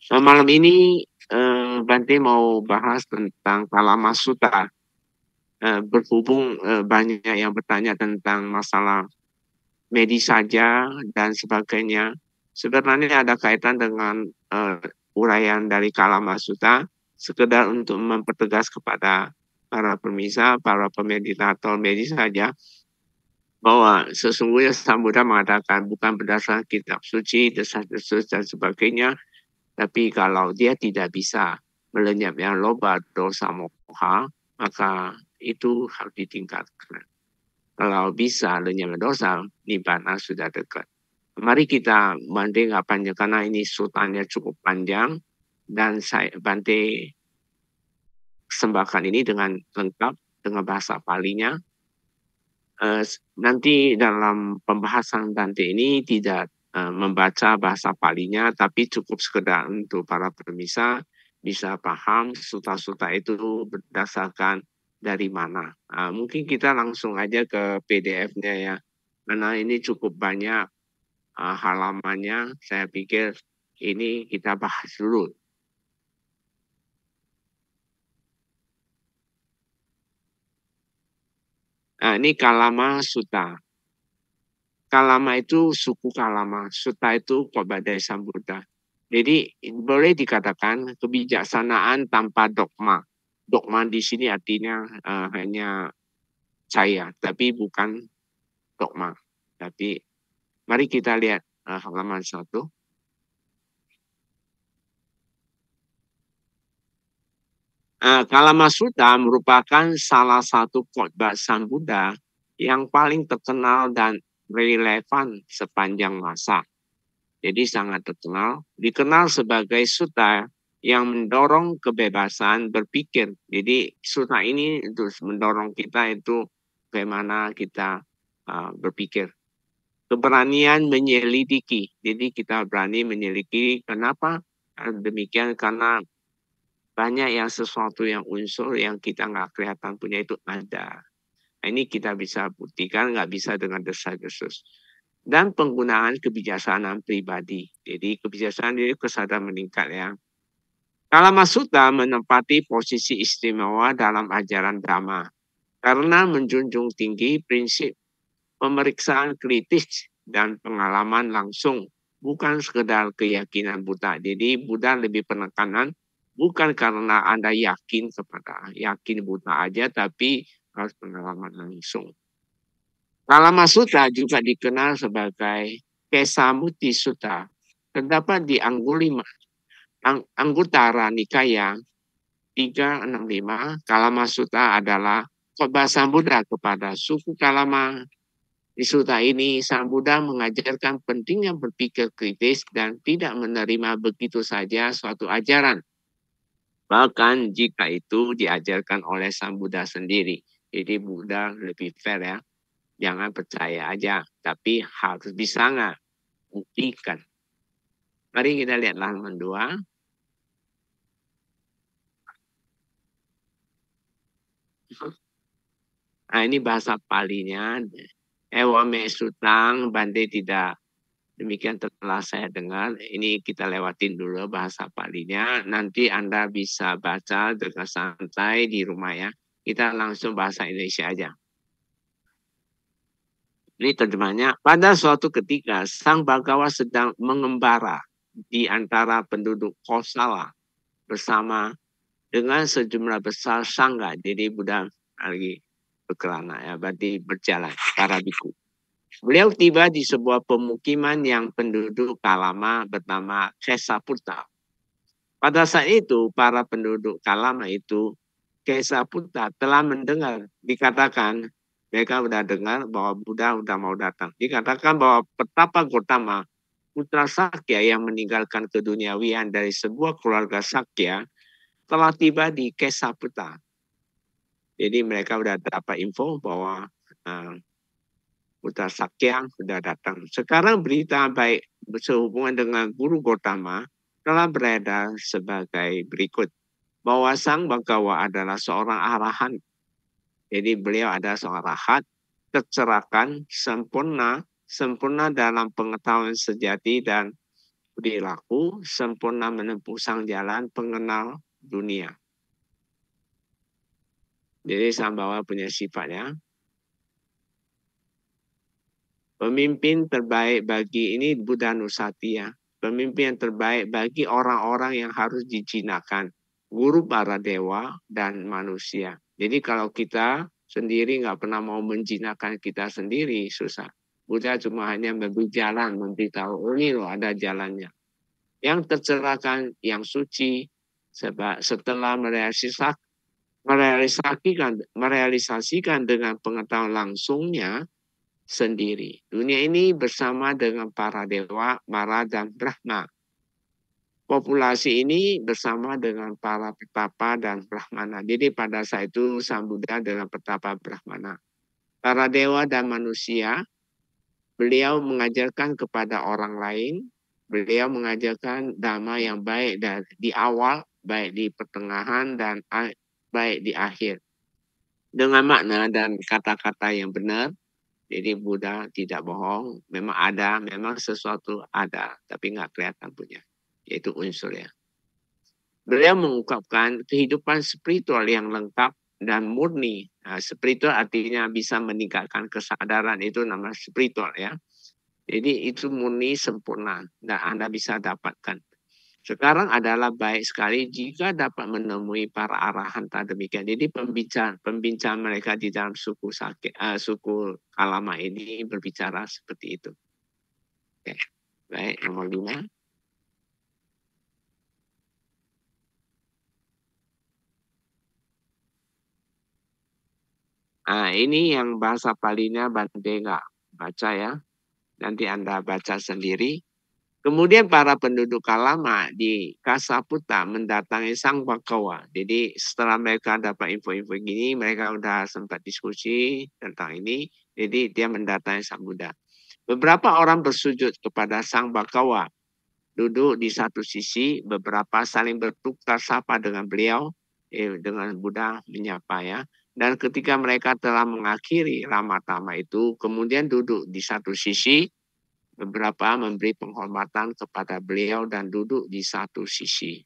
Malam ini Bante mau bahas tentang Kalama Sutta. Berhubung banyak yang bertanya tentang masalah medis saja dan sebagainya. Sebenarnya ada kaitan dengan uraian dari Kalama Sutta, sekedar untuk mempertegas kepada para pemirsa, para pemeditator medis saja, bahwa sesungguhnya Sang Buddha mengatakan bukan berdasarkan kitab suci, desas-desus dan sebagainya, tapi kalau dia tidak bisa melenyapkan loba, dosa, moha, maka itu harus ditingkatkan. Kalau bisa lenyap dosa, nibbana sudah dekat. Mari kita Bante nggak panjang karena ini sutanya cukup panjang dan saya Bante sembahkan ini dengan lengkap dengan bahasa palinya. Nanti dalam pembahasan Bante ini tidak membaca bahasa palinya, tapi cukup sekedar untuk para pemirsa bisa paham suta-suta itu berdasarkan dari mana. Mungkin kita langsung aja ke PDF-nya ya, karena ini cukup banyak halamannya. Saya pikir ini kita bahas dulu. Ini Kalama Sutta. Kalama itu suku Kalama, Sutta itu Kobadai Sambuddha. Jadi boleh dikatakan kebijaksanaan tanpa dogma. Dogma di sini artinya hanya saya, tapi bukan dogma. Tapi mari kita lihat halaman 1. Kalama Sutta merupakan salah satu khotbah Sang Buddha yang paling terkenal dan relevan sepanjang masa. Jadi sangat terkenal, dikenal sebagai sutta yang mendorong kebebasan berpikir. Jadi sutta ini untuk mendorong kita itu bagaimana kita berpikir. Keberanian menyelidiki. Jadi kita berani menyelidiki. Kenapa demikian? Karena banyak yang sesuatu yang unsur yang kita nggak kelihatan punya itu ada. Ini kita bisa buktikan, nggak bisa dengan desas-desus. Dan penggunaan kebijaksanaan pribadi. Jadi kebijaksanaan itu kesadaran meningkat ya. Kalama Sutta menempati posisi istimewa dalam ajaran Dhamma karena menjunjung tinggi prinsip pemeriksaan kritis dan pengalaman langsung, bukan sekedar keyakinan Buddha. Jadi Buddha lebih penekanan bukan karena Anda yakin kepada yakin Buddha aja, tapi harus pengalaman langsung. Kalama Sutta juga dikenal sebagai Kesamuti Sutta. Terdapat di Anggutara Nikaya 365. Kalama Sutta adalah khotbah Sang Buddha kepada suku Kalama. Di sutta ini, Sang Buddha mengajarkan pentingnya berpikir kritis dan tidak menerima begitu saja suatu ajaran. Bahkan jika itu diajarkan oleh Sang Buddha sendiri. Jadi Buddha lebih fair ya. Jangan percaya aja, tapi harus bisa nggak buktikan. Mari kita lihat halaman 2. Nah, ini bahasa palinya. Ewame sutang, Bante tidak demikian telah saya dengar. Ini kita lewatin dulu bahasa palinya. Nanti Anda bisa baca dengan santai di rumah ya. Kita langsung bahasa Indonesia aja. Ini terjemahnya, pada suatu ketika Sang Bhagawa sedang mengembara di antara penduduk Kosala bersama dengan sejumlah besar sangga. Jadi Buddha lagi berkelana ya, berarti berjalan para biku. Beliau tiba di sebuah pemukiman yang penduduk Kalama bernama Kesaputta. Pada saat itu para penduduk Kalama itu Kesaputta telah mendengar dikatakan mereka sudah dengar bahwa Buddha sudah mau datang. Dikatakan bahwa Petapa Gotama, putra Sakya yang meninggalkan keduniawian dari sebuah keluarga Sakya, telah tiba di Kesaputta. Jadi mereka sudah dapat info bahwa putra Sakya sudah datang. Sekarang berita baik sehubungan dengan Guru Gotama telah beredar sebagai berikut. Bahwa Sang Bhagawa adalah seorang arahan. Jadi beliau adalah seorang arahat, tercerahkan, sempurna dalam pengetahuan sejati dan perilaku, sempurna menempuh sang jalan, pengenal dunia. Jadi Sambhawa punya sifatnya. Pemimpin terbaik bagi ini Buddha Nusati ya. Pemimpin yang terbaik bagi orang-orang yang harus dijinakan. Guru para dewa dan manusia. Jadi kalau kita sendiri nggak pernah mau menjinakkan kita sendiri, susah. Buddha cuma hanya memberi jalan, memberitahu, oh ini loh ada jalannya. Yang tercerahkan, yang suci, setelah merealisasikan dengan pengetahuan langsungnya sendiri. Dunia ini bersama dengan para dewa, Mara, dan Brahma. Populasi ini bersama dengan para petapa dan Brahmana. Jadi pada saat itu Sang Buddha dengan petapa Brahmana. Para dewa dan manusia, beliau mengajarkan kepada orang lain, beliau mengajarkan dhamma yang baik di awal, baik di pertengahan, dan baik di akhir. Dengan makna dan kata-kata yang benar. Jadi Buddha tidak bohong, memang ada, memang sesuatu ada, tapi nggak kelihatan punya, yaitu unsur ya. Beliau mengungkapkan kehidupan spiritual yang lengkap dan murni. Nah, spiritual artinya bisa meningkatkan kesadaran, itu nama spiritual ya. Jadi itu murni sempurna dan Anda bisa dapatkan. Sekarang adalah baik sekali jika dapat menemui para arahanta demikian. Jadi pembicaraan mereka di dalam suku Kalama ini berbicara seperti itu. Oke. Baik, nomor 5. Nah, ini yang bahasa Palinya Bante nggak baca ya. Nanti Anda baca sendiri. Kemudian para penduduk Kalama di Kasaputa mendatangi Sang Bhagawa. Jadi setelah mereka dapat info-info gini, mereka udah sempat diskusi tentang ini. Jadi dia mendatangi Sang Buddha. Beberapa orang bersujud kepada Sang Bhagawa. Duduk di satu sisi, beberapa saling bertukar sapa dengan beliau. Dengan Buddha menyapa ya. Dan ketika mereka telah mengakhiri Ramatama itu, kemudian duduk di satu sisi, beberapa memberi penghormatan kepada beliau dan duduk di satu sisi.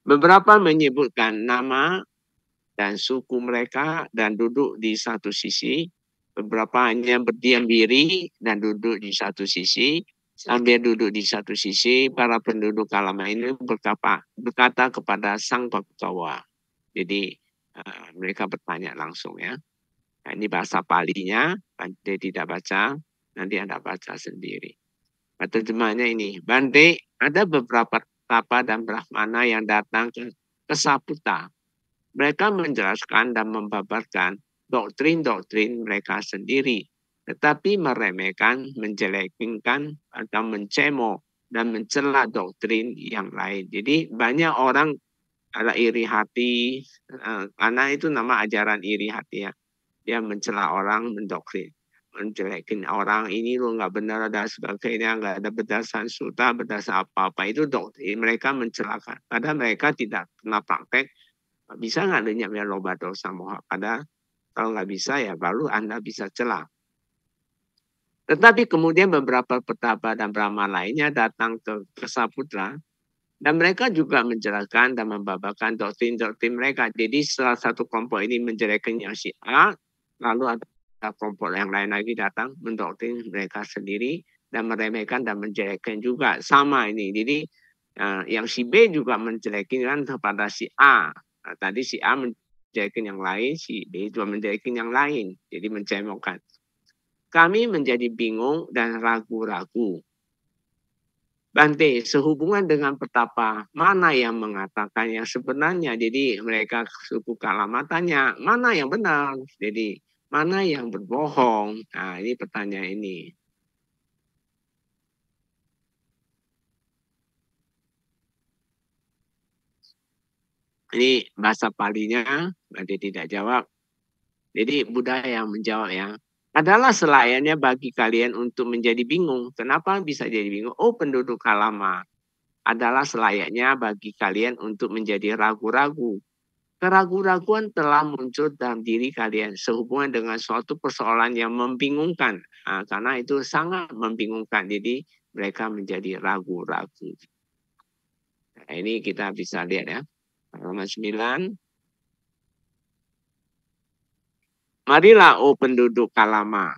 Beberapa menyebutkan nama dan suku mereka dan duduk di satu sisi. Beberapa hanya berdiam diri dan duduk di satu sisi. Sambil duduk di satu sisi, para penduduk Kalama ini berkata kepada Sang Bhagawa. Jadi mereka bertanya langsung ya. Nah, ini bahasa Palinya, Bante tidak baca, nanti Anda baca sendiri. Terjemahnya ini, Bante, ada beberapa tapa dan brahmana yang datang ke Saputa. Mereka menjelaskan dan membabarkan doktrin-doktrin mereka sendiri, tetapi meremehkan, menjelekkan, atau mencemooh dan mencela doktrin yang lain. Jadi banyak orang ada iri hati, karena itu nama ajaran iri hati ya. Dia mencela orang, mendoktrin, menjelekin orang, ini lo nggak benar dan sebagainya, nggak ada berdasar suta, berdasar apa-apa, itu doktrin. Mereka mencelakan. Padahal mereka tidak pernah praktek, bisa nggak lenyapnya loba dosa moha. Padahal kalau nggak bisa ya baru Anda bisa celah. Tetapi kemudian beberapa petapa dan brahma lainnya datang ke Saputra, dan mereka juga menjelaskan dan membabarkan doktrin-doktrin mereka. Jadi salah satu kelompok ini menjelekkan yang si A, lalu ada kelompok yang lain lagi datang mendoktrin mereka sendiri dan meremehkan dan menjelekkan juga. Sama ini. Jadi yang si B juga menjelekkan kepada si A. Nah, tadi si A menjelekkan yang lain, si B juga menjelekkan yang lain. Jadi mencemoohkan. Kami menjadi bingung dan ragu-ragu. Bante, sehubungan dengan petapa, mana yang mengatakan yang sebenarnya? Jadi mereka suku Kalama tanya, mana yang benar? Jadi mana yang berbohong? Nah, ini pertanyaan ini. Ini bahasa Palinya, Bante tidak jawab. Jadi Buddha yang menjawab ya. Adalah selayaknya bagi kalian untuk menjadi bingung. Kenapa bisa jadi bingung? Oh, penduduk Kalama. Adalah selayaknya bagi kalian untuk menjadi ragu-ragu. Keraguan-raguan telah muncul dalam diri kalian sehubungan dengan suatu persoalan yang membingungkan. Karena itu sangat membingungkan. Jadi mereka menjadi ragu-ragu. Nah, ini kita bisa lihat ya. Halaman 9. Marilah, oh penduduk Kalama.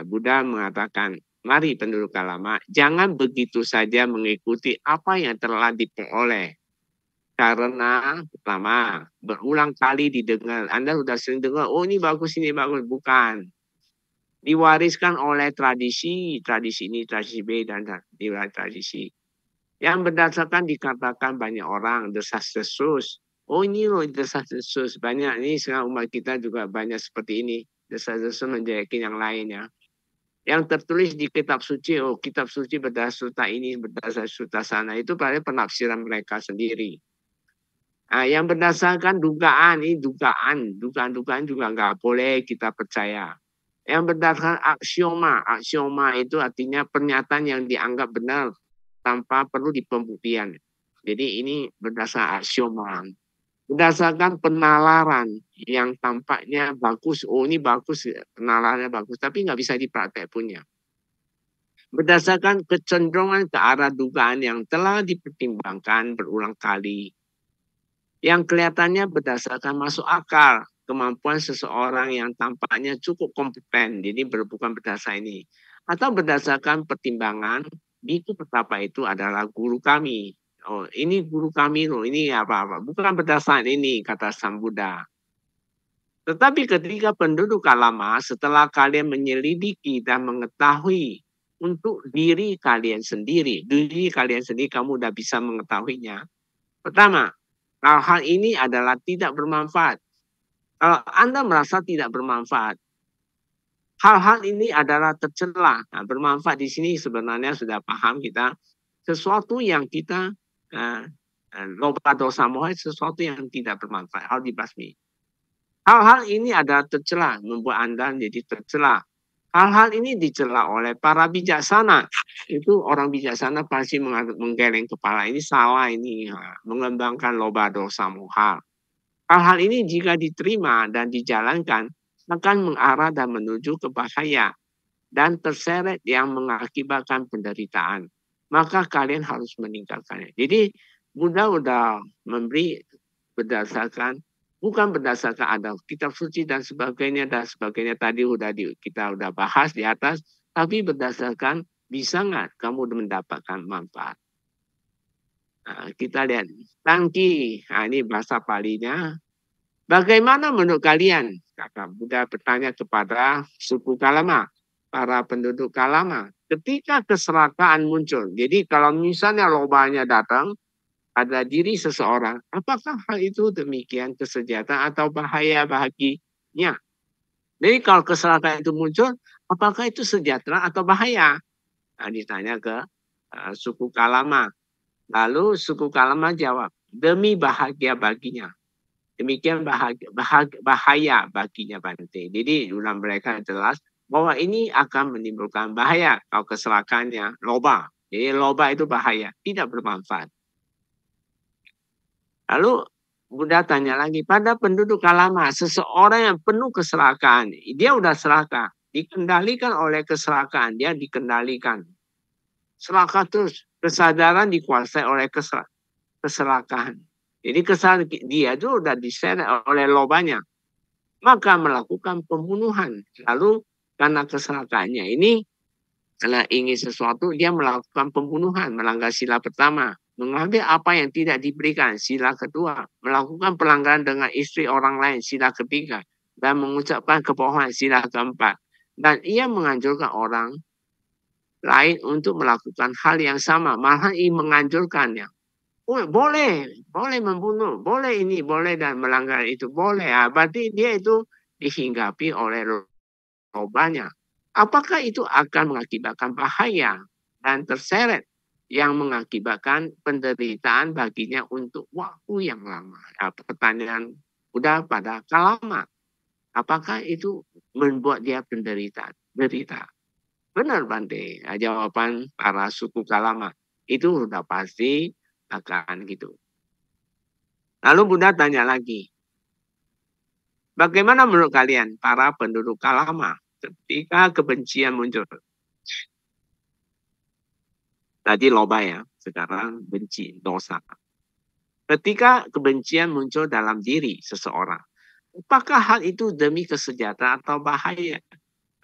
Buddha mengatakan, mari penduduk Kalama, jangan begitu saja mengikuti apa yang telah diperoleh. Karena pertama, berulang kali didengar. Anda sudah sering dengar, oh ini bagus, bukan. Diwariskan oleh tradisi ini, tradisi B, dan tradisi. Yang berdasarkan dikatakan banyak orang, desas-desus. Oh ini loh desas-desus. Banyak, ini sekarang umat kita juga banyak seperti ini. Desas-desus menjelekin yang lainnya. Yang tertulis di kitab suci, oh kitab suci berdasar ini, berdasar suta sana. Itu pada penafsiran mereka sendiri. Yang berdasarkan dugaan, ini dugaan juga nggak boleh kita percaya. Yang berdasarkan aksioma itu artinya pernyataan yang dianggap benar tanpa perlu dipembuktian. Jadi ini berdasarkan aksioma. Berdasarkan penalaran yang tampaknya bagus, oh ini bagus, penalarannya bagus, tapi nggak bisa dipraktek punya. Berdasarkan kecenderungan ke arah dugaan yang telah dipertimbangkan berulang kali. Yang kelihatannya berdasarkan masuk akal, kemampuan seseorang yang tampaknya cukup kompeten, jadi bukan berdasar ini. Atau berdasarkan pertimbangan, biku petapa itu adalah guru kami. Oh, ini guru kami loh, ini apa-apa. Bukan berdasarkan ini, kata Sang Buddha. Tetapi ketika penduduk Kalama, setelah kalian menyelidiki dan mengetahui untuk diri kalian sendiri kamu udah bisa mengetahuinya. Pertama, hal-hal ini adalah tidak bermanfaat. Kalau Anda merasa tidak bermanfaat, hal-hal ini adalah tercela. Nah, bermanfaat di sini sebenarnya sudah paham kita. Sesuatu yang kita loba dosa moha, sesuatu yang tidak bermanfaat, harus dibasmi. Hal-hal ini adalah tercela, membuat Anda menjadi tercela. Hal-hal ini dicela oleh para bijaksana. Itu orang bijaksana pasti menggeleng kepala. Ini salah, ini mengembangkan loba dosa moha. Hal-hal ini jika diterima dan dijalankan akan mengarah dan menuju ke bahaya dan terseret yang mengakibatkan penderitaan. Maka kalian harus meninggalkannya. Jadi Buddha sudah memberi bukan berdasarkan ada kitab suci dan sebagainya tadi kita udah bahas di atas, tapi berdasarkan bisa nggak kamu mendapatkan manfaat. Nah, kita lihat tangki, ini bahasa Palinya. Bagaimana menurut kalian? Kata Buddha bertanya kepada suku Kalama, para penduduk Kalama. Ketika keserakaan muncul, jadi kalau misalnya lobanya datang, pada diri seseorang, apakah hal itu demikian kesejahteraan atau bahaya baginya? Jadi kalau keserakaan itu muncul, apakah itu sejahtera atau bahaya? Nah, ditanya ke suku Kalama. Lalu suku Kalama jawab, demi bahagia baginya. Demikian bahaya baginya Bante. Jadi dalam mereka jelas bahwa ini akan menimbulkan bahaya kalau keserakaannya loba. Jadi loba itu bahaya, tidak bermanfaat. Lalu Buddha tanya lagi, pada penduduk Kalama, seseorang yang penuh keserakaan, dia udah serakah, dikendalikan oleh keserakaan, dia dikendalikan. Serakah terus, kesadaran dikuasai oleh keserakahan. Jadi dia itu udah diseret oleh lobanya. Maka melakukan pembunuhan. Lalu karena keserakaannya ini, karena ingin sesuatu, dia melakukan pembunuhan, melanggar sila pertama. Mengambil apa yang tidak diberikan, sila kedua. Melakukan pelanggaran dengan istri orang lain, sila ketiga. Dan mengucapkan kebohongan, sila keempat. Dan ia menganjurkan orang lain untuk melakukan hal yang sama. Malah ia menganjurkannya. Oh, boleh membunuh, boleh ini, boleh dan melanggar itu, boleh. Berarti dia itu dihinggapi oleh lobanya. Apakah itu akan mengakibatkan bahaya dan terseret yang mengakibatkan penderitaan baginya untuk waktu yang lama? Pertanyaan udah pada Kalama. Apakah itu membuat dia derita? Benar Bante, jawaban para suku Kalama. Itu sudah pasti akan gitu. Lalu Buddha tanya lagi, bagaimana menurut kalian para penduduk Kalama? Ketika kebencian muncul. Tadi loba ya, sekarang benci, dosa. Ketika kebencian muncul dalam diri seseorang, apakah hal itu demi kesejahteraan atau bahaya?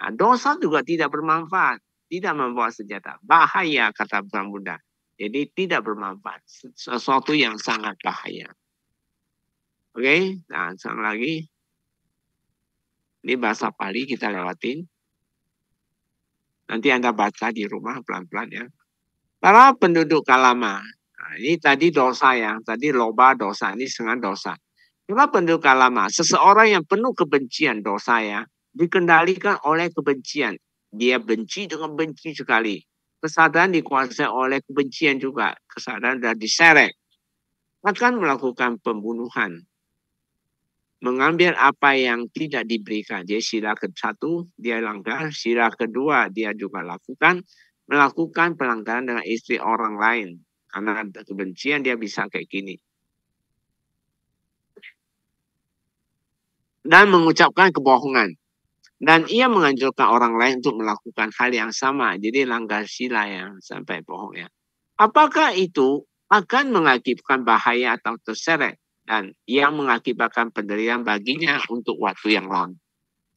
Nah, dosa juga tidak bermanfaat, tidak membawa senjata. Bahaya, kata Sang Buddha. Jadi tidak bermanfaat, sesuatu yang sangat bahaya. Oke, nah sekarang lagi. Ini bahasa Pali kita lewatin. Nanti Anda baca di rumah pelan-pelan ya. Para penduduk Kalama. Nah, ini tadi dosa ya. Tadi loba dosa. Ini setengah dosa. Para penduduk Kalama. Seseorang yang penuh kebencian dosa ya. Dikendalikan oleh kebencian. Dia benci dengan benci sekali. Kesadaran dikuasai oleh kebencian juga. Kesadaran sudah diseret. Akan melakukan pembunuhan. Mengambil apa yang tidak diberikan. Jadi sila ke-1 dia langgar, sila kedua dia juga melakukan pelanggaran dengan istri orang lain. Karena ada kebencian dia bisa kayak gini. Dan mengucapkan kebohongan. Dan ia menganjurkan orang lain untuk melakukan hal yang sama. Jadi langgar sila yang sampai bohong ya. Apakah itu akan mengakibatkan bahaya atau terseret? Dan yang mengakibatkan penderitaan baginya untuk waktu yang lama.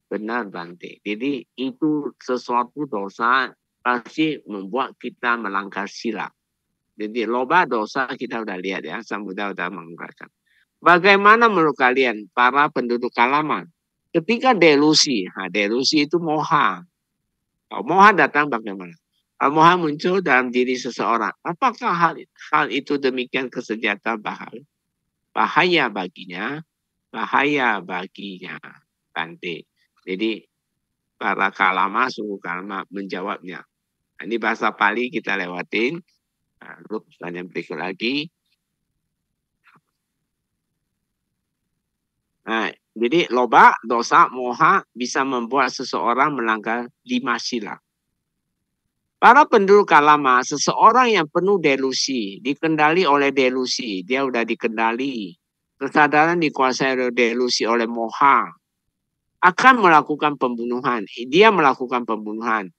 Benar Bante. Jadi itu sesuatu dosa pasti membuat kita melanggar sila. Jadi loba dosa kita udah lihat ya. Sang Buddha udah mengungkapkan. Bagaimana menurut kalian para penduduk Kalama? Ketika delusi. Nah, delusi itu moha. Kalau moha datang bagaimana? Kalau moha muncul dalam diri seseorang. Apakah hal itu demikian kesejahteraan bahaya baginya? Bahaya baginya. Bante. Jadi para Kalama, suku Kalama menjawabnya. Nah, ini bahasa Pali kita lewatin. Nah, lalu pertanyaan berikut lagi. Nah, jadi loba, dosa, moha bisa membuat seseorang melanggar 5 sila. Para penduduk Kalama, seseorang yang penuh delusi, dikendali oleh delusi, dia udah dikendali. Kesadaran dikuasai oleh delusi oleh moha. Akan melakukan pembunuhan. Dia melakukan pembunuhan.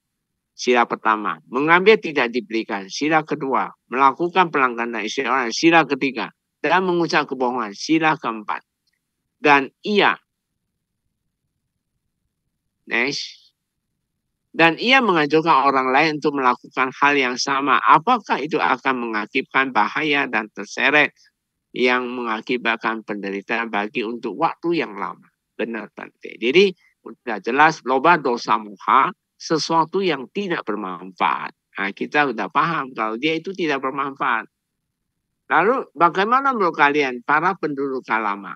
Sila pertama, mengambil tidak diberikan. Sila kedua, melakukan pelanggaran istri orang. Sila ketiga, dan mengucap kebohongan. Sila keempat. Dan ia, next, dan ia mengajarkan orang lain untuk melakukan hal yang sama. Apakah itu akan mengakibatkan bahaya dan terseret yang mengakibatkan penderitaan bagi untuk waktu yang lama? Benar, Bante. Jadi, sudah jelas, loba dosa moha, sesuatu yang tidak bermanfaat. Nah, kita sudah paham kalau dia itu tidak bermanfaat. Lalu bagaimana menurut kalian para penduduk Kalama?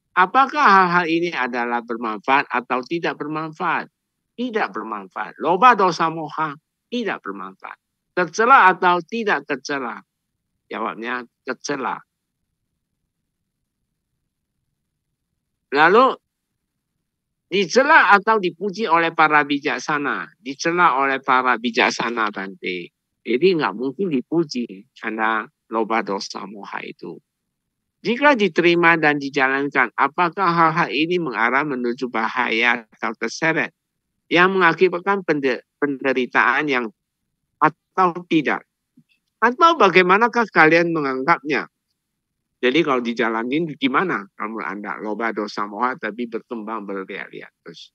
Apakah hal-hal ini adalah bermanfaat atau tidak bermanfaat? Tidak bermanfaat. Loba dosa moha tidak bermanfaat. Tercela atau tidak tercela? Jawabnya tercela. Lalu dicela atau dipuji oleh para bijaksana. Dicela oleh para bijaksana Bante. Jadi nggak mungkin dipuji karena loba dosa moha itu. Jika diterima dan dijalankan, apakah hal-hal ini mengarah menuju bahaya atau terseret yang mengakibatkan penderitaan yang atau tidak? Atau bagaimanakah kalian menganggapnya? Jadi kalau dijalanin gimana? Kalau Anda loba dosa moha tapi berkembang berlihat-lihat terus.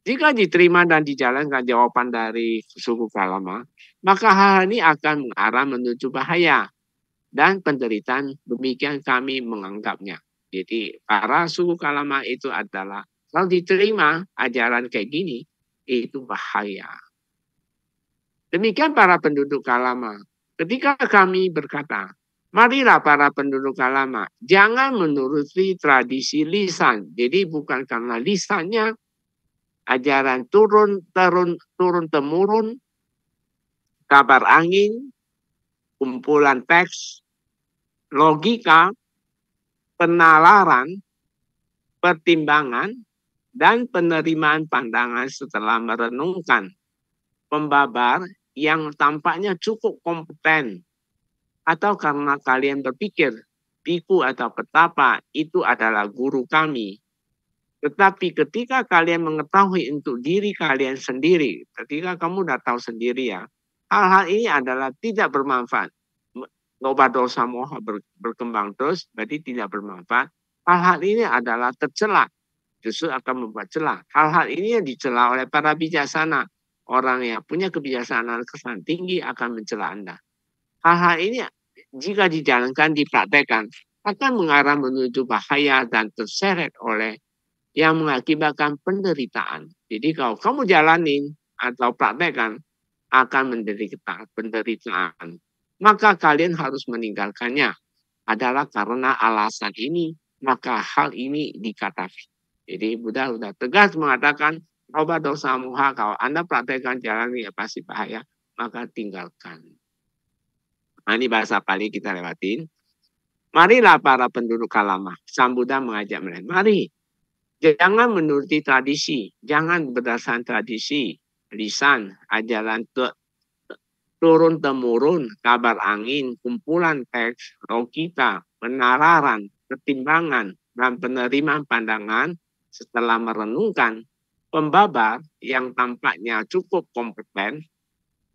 Jika diterima dan dijalankan jawaban dari suku Kalama, maka hal ini akan mengarah menuju bahaya dan penderitaan. Demikian kami menganggapnya. Jadi para suku Kalama itu adalah kalau diterima ajaran kayak gini itu bahaya. Demikian para penduduk Kalama. Ketika kami berkata, marilah para penduduk Kalama, jangan menuruti tradisi lisan. Jadi bukan karena lisannya ajaran turun-temurun, kabar angin, kumpulan teks, logika, penalaran, pertimbangan, dan penerimaan pandangan setelah merenungkan. Pembabar yang tampaknya cukup kompeten. Atau karena kalian berpikir, biku atau petapa itu adalah guru kami. Tetapi ketika kalian mengetahui untuk diri kalian sendiri, ketika kamu udah tahu sendiri ya, hal-hal ini adalah tidak bermanfaat. Loba dosa moha berkembang terus, berarti tidak bermanfaat. Hal-hal ini adalah tercela, justru akan membuat celah. Hal-hal ini yang dicela oleh para bijaksana. Orang yang punya kebijaksanaan kesan tinggi akan mencela Anda. Hal-hal ini jika dijalankan, dipraktekkan, akan mengarah menuju bahaya dan terseret oleh yang mengakibatkan penderitaan. Jadi kalau kamu jalanin atau praktekkan, akan menderita penderitaan. Maka kalian harus meninggalkannya. Adalah karena alasan ini, maka hal ini dikatakan. Jadi Buddha sudah tegas mengatakan, obat dosa muha, kalau Anda praktekkan jalan ya pasti bahaya, maka tinggalkan. Nah, ini bahasa Pali kita lewatin. Marilah para penduduk Kalama, Sang Buddha mengajak mereka, mari, jangan menuruti tradisi, jangan berdasarkan tradisi, lisan, ajaran turun-temurun, kabar angin, kumpulan teks, logika, penararan, pertimbangan, dan penerimaan pandangan setelah merenungkan pembabar yang tampaknya cukup kompeten,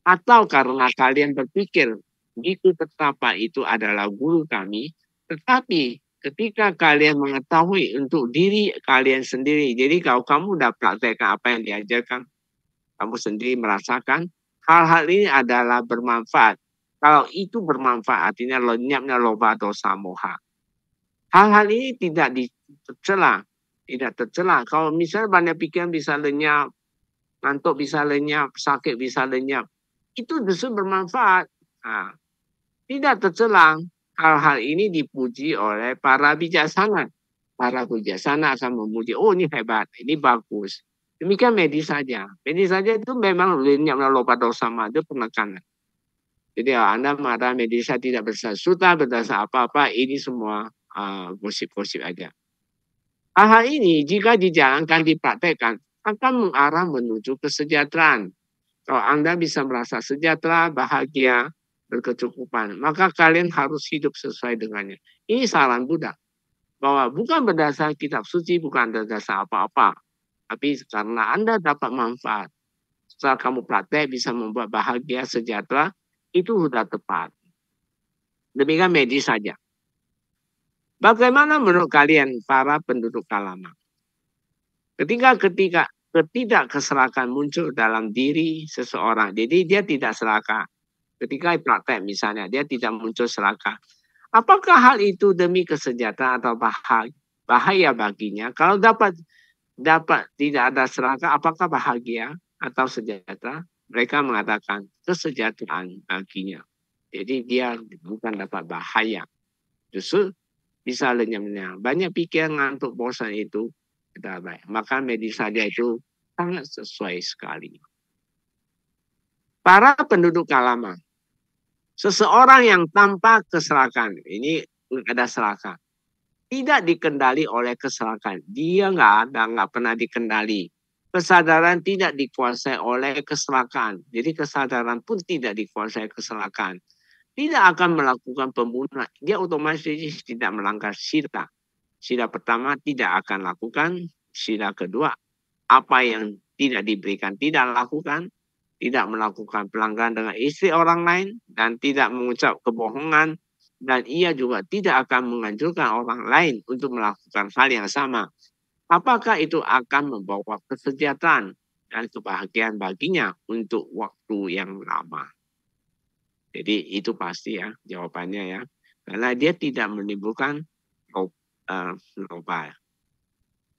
atau karena kalian berpikir Biku Ketapa itu adalah guru kami, tetapi ketika kalian mengetahui untuk diri kalian sendiri, jadi kalau kamu udah praktekkan apa yang diajarkan, kamu sendiri merasakan hal-hal ini adalah bermanfaat. Kalau itu bermanfaat, artinya lenyapnya loba dosa moha. Hal-hal ini tidak tercela, tidak tercela. Kalau misalnya banyak pikiran bisa lenyap, ngantuk bisa lenyap, sakit bisa lenyap, itu justru bermanfaat. Nah, tidak tercela. Hal-hal ini dipuji oleh para bijaksana. Para bijaksana akan memuji, oh ini hebat, ini bagus. Demikian medis saja. Medis saja itu memang lenyap loba dosa madu penekanan. Jadi Anda marah medis tidak bersuta, berdasar apa-apa, ini semua gosip-gosip aja. Hal-hal ini jika dijalankan, dipraktekkan, akan mengarah menuju kesejahteraan. Kalau Anda bisa merasa sejahtera, bahagia, berkecukupan, maka kalian harus hidup sesuai dengannya. Ini saran Buddha. Bahwa bukan berdasar kitab suci, bukan berdasar apa-apa. Tapi karena Anda dapat manfaat. Setelah kamu praktek bisa membuat bahagia, sejahtera, itu sudah tepat. Demikian medis saja. Bagaimana menurut kalian para penduduk Kalama? Ketika ketidakserakan muncul dalam diri seseorang, jadi dia tidak serakah. Ketika praktek misalnya, dia tidak muncul serakah. Apakah hal itu demi kesejahteraan atau bahaya baginya? Kalau dapat tidak ada serakah, apakah bahagia atau sejahtera? Mereka mengatakan kesejahteraan baginya. Jadi dia bukan dapat bahaya. Justru bisa lenyap-lenyap. Banyak pikiran ngantuk bosan itu tidak baik. Maka medis saja itu sangat sesuai sekali. Para penduduk Kalama, seseorang yang tanpa keserakan, ini ada serakah, tidak dikendali oleh keserakan. Dia nggak pernah dikendali. Kesadaran tidak dikuasai oleh keserakan. Jadi kesadaran pun tidak dikuasai keserakan. Tidak akan melakukan pembunuhan. Dia otomatis tidak melanggar sila. Sila pertama tidak akan lakukan. Sila kedua, apa yang tidak diberikan tidak lakukan. Tidak melakukan pelanggaran dengan istri orang lain. Dan tidak mengucap kebohongan. Dan ia juga tidak akan menganjurkan orang lain untuk melakukan hal yang sama. Apakah itu akan membawa kesejahteraan dan kebahagiaan baginya untuk waktu yang lama? Jadi itu pasti ya jawabannya ya. Karena dia tidak menimbulkan loba.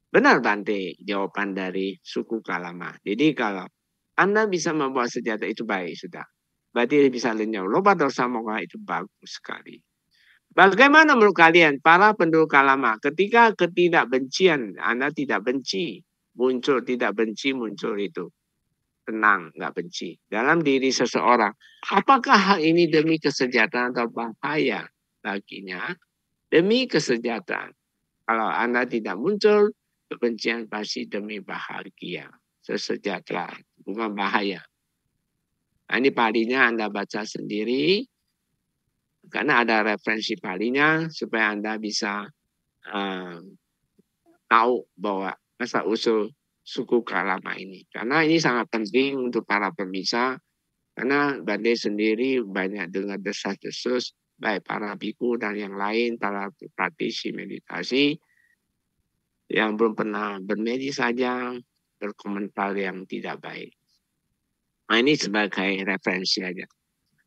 Benar Bante jawaban dari suku Kalama. Jadi kalau Anda bisa membawa senjata itu baik sudah. Berarti bisa lenyap. Loba dosa moga itu bagus sekali. Bagaimana menurut kalian para penduduk Kalama ketika ketidakbencian, Anda tidak benci, muncul tidak benci muncul itu. Tenang, nggak benci. Dalam diri seseorang. Apakah hal ini demi kesejahteraan atau bahaya baginya? Demi kesejahteraan. Kalau Anda tidak muncul, kebencian pasti demi bahagia. Sesejahtera, bukan bahaya. Nah, ini palinya Anda baca sendiri. Karena ada referensi palinya supaya Anda bisa tahu bahwa asal-usul suku Kalama ini. Karena ini sangat penting untuk para pemirsa, karena Bante sendiri banyak dengar desas-desus, baik para biku dan yang lain, para praktisi meditasi, yang belum pernah bermeditasi saja, berkomentar yang tidak baik. Nah, ini sebagai referensi aja.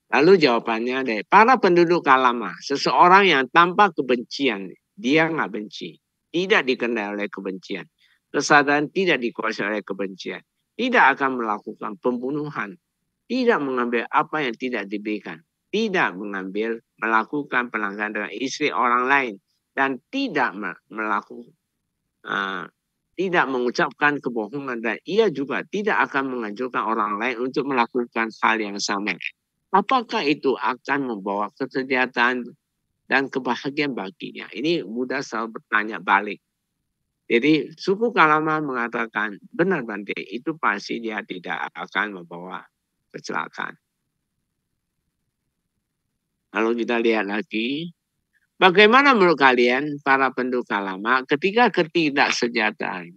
Lalu jawabannya dari para penduduk Kalama, seseorang yang tanpa kebencian, dia nggak benci, tidak dikendali oleh kebencian, kesadaran tidak dikuasai oleh kebencian, tidak akan melakukan pembunuhan, tidak mengambil apa yang tidak diberikan, tidak melakukan pelanggaran dengan istri orang lain, dan tidak melakukan tidak mengucapkan kebohongan, dan ia juga tidak akan menganjurkan orang lain untuk melakukan hal yang sama. Apakah itu akan membawa kesejahteraan dan kebahagiaan baginya? Ini Buddha selalu bertanya balik. Jadi suku Kalama mengatakan, benar Bante, itu pasti dia tidak akan membawa kecelakaan. Lalu kita lihat lagi, bagaimana menurut kalian para penduduk Kalama ketika ketidaksejahteraan?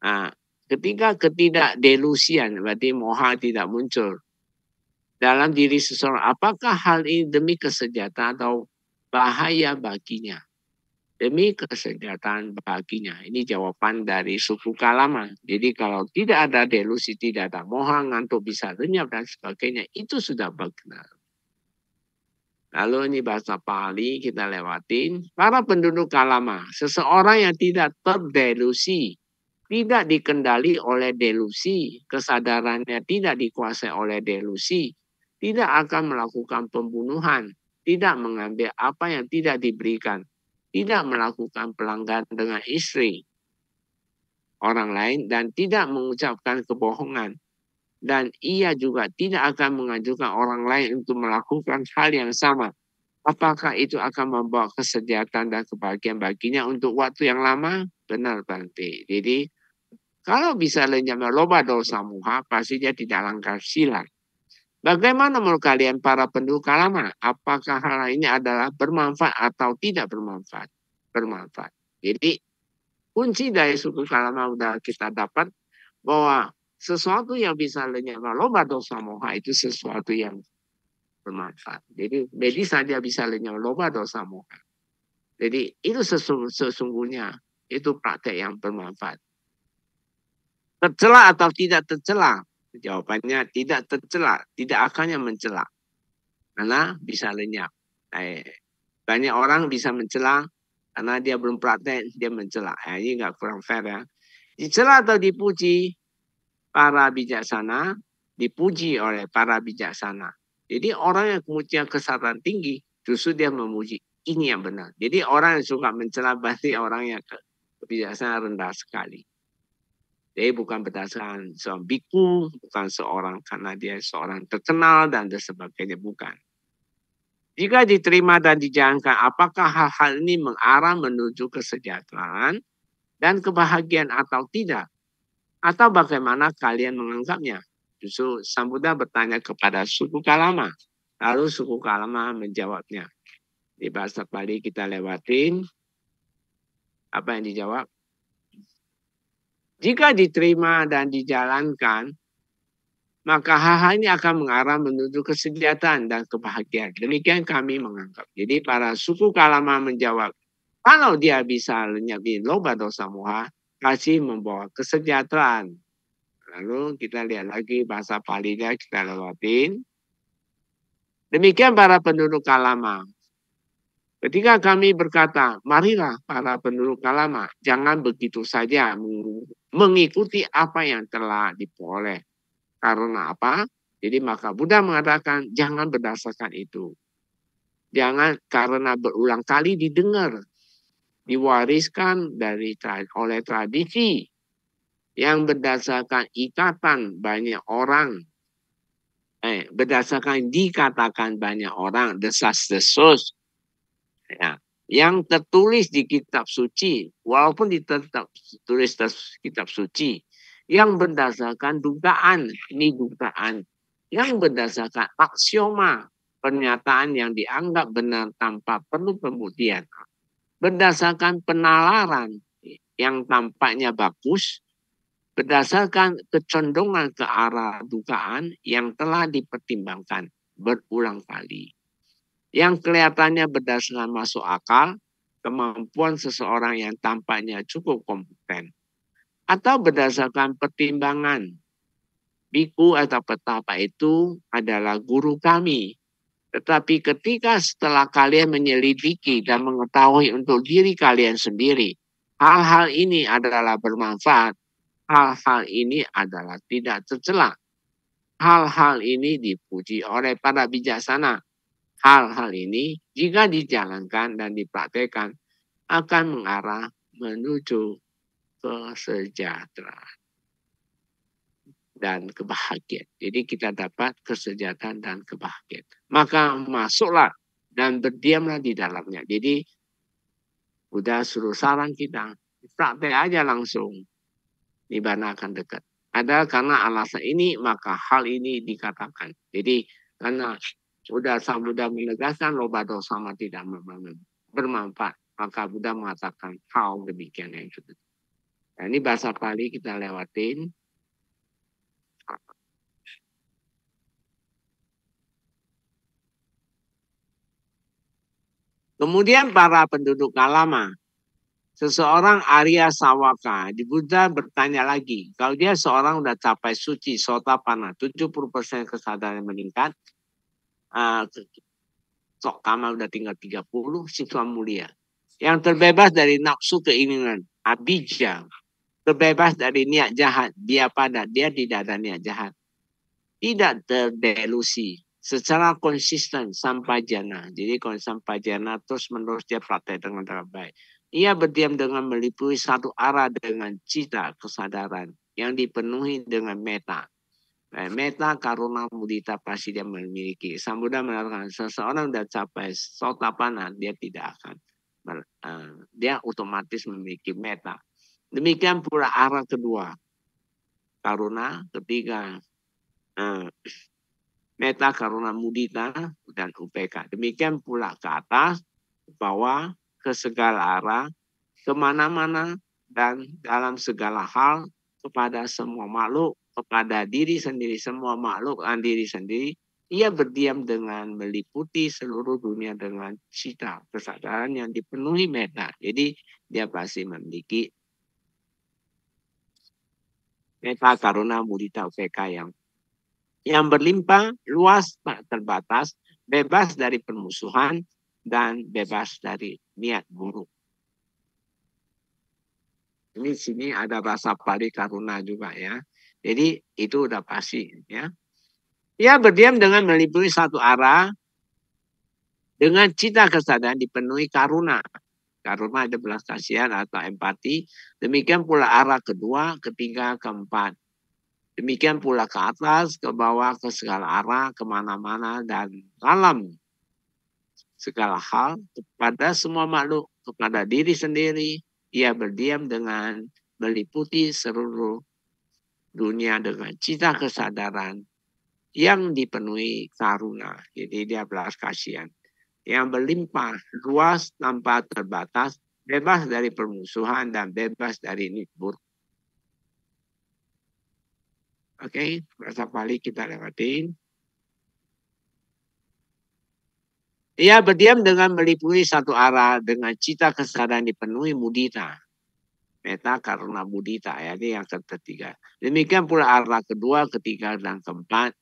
Nah, ketika ketidakdelusian, berarti moha tidak muncul dalam diri seseorang, apakah hal ini demi kesejahteraan atau bahaya baginya? Demi kesejahteraan baginya. Ini jawaban dari suku Kalama. Jadi kalau tidak ada delusi, tidak ada moha, ngantuk bisa lenyap dan sebagainya, itu sudah benar. Lalu ini bahasa Pali kita lewatin. Para penduduk Kalama, seseorang yang tidak terdelusi, tidak dikendali oleh delusi, kesadarannya tidak dikuasai oleh delusi, tidak akan melakukan pembunuhan, tidak mengambil apa yang tidak diberikan, tidak melakukan pelanggaran dengan istri orang lain, dan tidak mengucapkan kebohongan. Dan ia juga tidak akan mengajukan orang lain untuk melakukan hal yang sama. Apakah itu akan membawa kesejahteraan dan kebahagiaan baginya untuk waktu yang lama? Benar Bante. Jadi kalau bisa lenyap loba dosa muha, pastinya tidak langgar silat. Bagaimana menurut kalian para penduduk Kalama? Apakah hal ini adalah bermanfaat atau tidak bermanfaat? Bermanfaat. Jadi kunci dari suku Kalama sudah kita dapat bahwa sesuatu yang bisa lenyap loba dosa moha itu sesuatu yang bermanfaat. Jadi saja bisa lenyap loba dosa moha. Jadi itu sesungguhnya itu praktek yang bermanfaat. Tercela atau tidak tercela? Jawabannya tidak tercela, tidak akan yang mencela. Karena bisa lenyap. Banyak orang bisa mencela karena dia belum praktek, dia mencela. Ini nggak kurang fair ya. Dicela atau dipuji para bijaksana, dipuji oleh para bijaksana. Jadi orang yang punya kesadaran tinggi, justru dia memuji. Ini yang benar. Jadi orang yang suka mencela berarti orang yang kebijaksanaan rendah sekali. Jadi bukan berdasarkan seorang biku, bukan seorang karena dia seorang terkenal dan sebagainya, bukan. Jika diterima dan dijalankan, apakah hal-hal ini mengarah menuju kesejahteraan dan kebahagiaan atau tidak? Atau bagaimana kalian menganggapnya? Justru Sang Buddha bertanya kepada suku Kalama. Lalu suku Kalama menjawabnya. Di bahasa Pali kita lewatin. Apa yang dijawab? Jika diterima dan dijalankan, maka hal-hal ini akan mengarah menuju kesejahteraan dan kebahagiaan. Demikian kami menganggap. Jadi para suku Kalama menjawab, kalau dia bisa lenyapin loba dosa moha, kasih membawa kesejahteraan. Lalu kita lihat lagi bahasa Palinya kita lewatin. Demikian para penduduk Kalama. Ketika kami berkata, marilah para penduduk Kalama, jangan begitu saja mengikuti apa yang telah diperoleh. Karena apa? Jadi maka Buddha mengatakan, jangan berdasarkan itu. Jangan karena berulang kali didengar, diwariskan oleh tradisi yang berdasarkan ikatan banyak orang. Berdasarkan dikatakan banyak orang, desas-desus. Ya, yang tertulis di kitab suci, walaupun ditulis di kitab suci, yang berdasarkan dugaan, ini dugaan, yang berdasarkan aksioma, pernyataan yang dianggap benar tanpa perlu pembuktian, berdasarkan penalaran, yang tampaknya bagus berdasarkan kecondongan ke arah dugaan yang telah dipertimbangkan berulang kali. Yang kelihatannya berdasarkan masuk akal, kemampuan seseorang yang tampaknya cukup kompeten. Atau berdasarkan pertimbangan, biku atau petapa itu adalah guru kami. Tetapi ketika setelah kalian menyelidiki dan mengetahui untuk diri kalian sendiri, hal-hal ini adalah bermanfaat. Hal-hal ini adalah tidak tercela. Hal-hal ini dipuji oleh para bijaksana. Hal-hal ini jika dijalankan dan dipraktekkan akan mengarah menuju kesejahteraan dan kebahagiaan. Jadi kita dapat kesejahteraan dan kebahagiaan. Maka masuklah dan berdiamlah di dalamnya. Jadi udah suruh saran kita, praktek aja langsung. Nibbana akan dekat. Ada karena alasan ini maka hal ini dikatakan. Jadi karena sudah sang Buddha menegaskan loba dosa tidak bermanfaat, maka Buddha mengatakan hal demikian yang itu. Nah, ini bahasa Pali kita lewatin. Kemudian para penduduk lama. Seseorang Arya Sawaka di Buddha bertanya lagi, kalau dia seorang udah capai suci Sotapanna, 70% kesadaran meningkat, sok kama udah tinggal 30, siswa mulia. Yang terbebas dari nafsu keinginan, abijja, terbebas dari niat jahat, dia tidak ada niat jahat. Tidak terdelusi, secara konsisten sampai jana. Jadi kalau sampai jana terus menerus dia praktek dengan baik. Ia berdiam dengan meliputi satu arah dengan cita kesadaran yang dipenuhi dengan meta. Meta, karuna, mudita pasti dia memiliki. Sang Buddha mengatakan seseorang sudah capai Sotapanna, dia tidak akan, dia otomatis memiliki meta. Demikian pula arah kedua, karuna, ketiga, meta, karuna, mudita, dan UPK. Demikian pula ke atas, ke bawah, ke segala arah, kemana-mana, dan dalam segala hal, kepada semua makhluk, kepada diri sendiri, semua makhluk dan diri sendiri, ia berdiam dengan meliputi seluruh dunia dengan cita kesadaran yang dipenuhi meta. Jadi dia pasti memiliki meta, karuna, mudita, UPK yang berlimpah, luas, tak terbatas, bebas dari permusuhan, dan bebas dari niat buruk. Ini sini ada bahasa Pali karuna juga ya. Jadi itu udah pasti ya. Ia berdiam dengan meliputi satu arah dengan cita kesadaran dipenuhi karuna. Karuna ada belas kasihan atau empati. Demikian pula arah kedua, ketiga, keempat. Demikian pula ke atas, ke bawah, ke segala arah, kemana-mana, dan dalam segala hal kepada semua makhluk, kepada diri sendiri. Ia berdiam dengan meliputi seluruh dunia dengan cita kesadaran yang dipenuhi karuna. Jadi dia belas kasihan. Yang berlimpah, luas, tanpa terbatas, bebas dari permusuhan, dan bebas dari niat buruk. Oke, bahasa Pali kita lewatin. Ia berdiam dengan meliputi satu arah dengan cita kesadaran dipenuhi mudita. Meta, karuna, mudita ya, ini yang ketiga. Demikian pula arah kedua, ketiga, dan keempat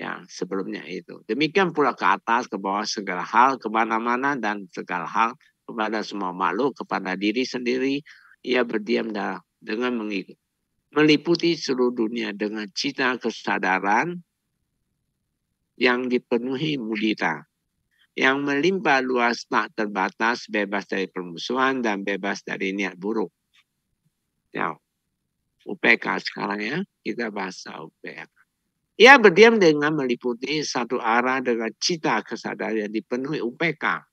yang sebelumnya itu. Demikian pula ke atas, ke bawah segala hal, kemana-mana dan segala hal kepada semua makhluk, kepada diri sendiri. Ia berdiam dengan meliputi seluruh dunia dengan cita kesadaran yang dipenuhi mudita. Yang melimpah luas tak terbatas, bebas dari permusuhan dan bebas dari niat buruk. Ya, UPK sekarang ya, kita bahas UPK. Ia berdiam dengan meliputi satu arah dengan cita kesadaran yang dipenuhi UPK.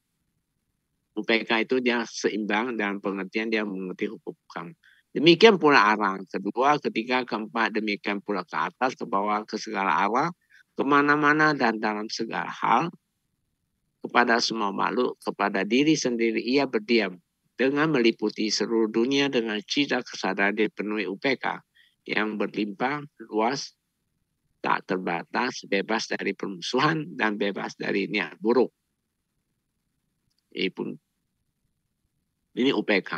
UPK itu dia seimbang dan pengertian dia mengerti hukum. Demikian pula arah kedua, ketiga, keempat, demikian pula ke atas, ke bawah, ke segala arah, kemana-mana dan dalam segala hal, kepada semua makhluk, kepada diri sendiri ia berdiam dengan meliputi seluruh dunia dengan cita kesadaran dipenuhi UPK yang berlimpah, luas, tak terbatas, bebas dari permusuhan, dan bebas dari niat buruk. Ini UPK.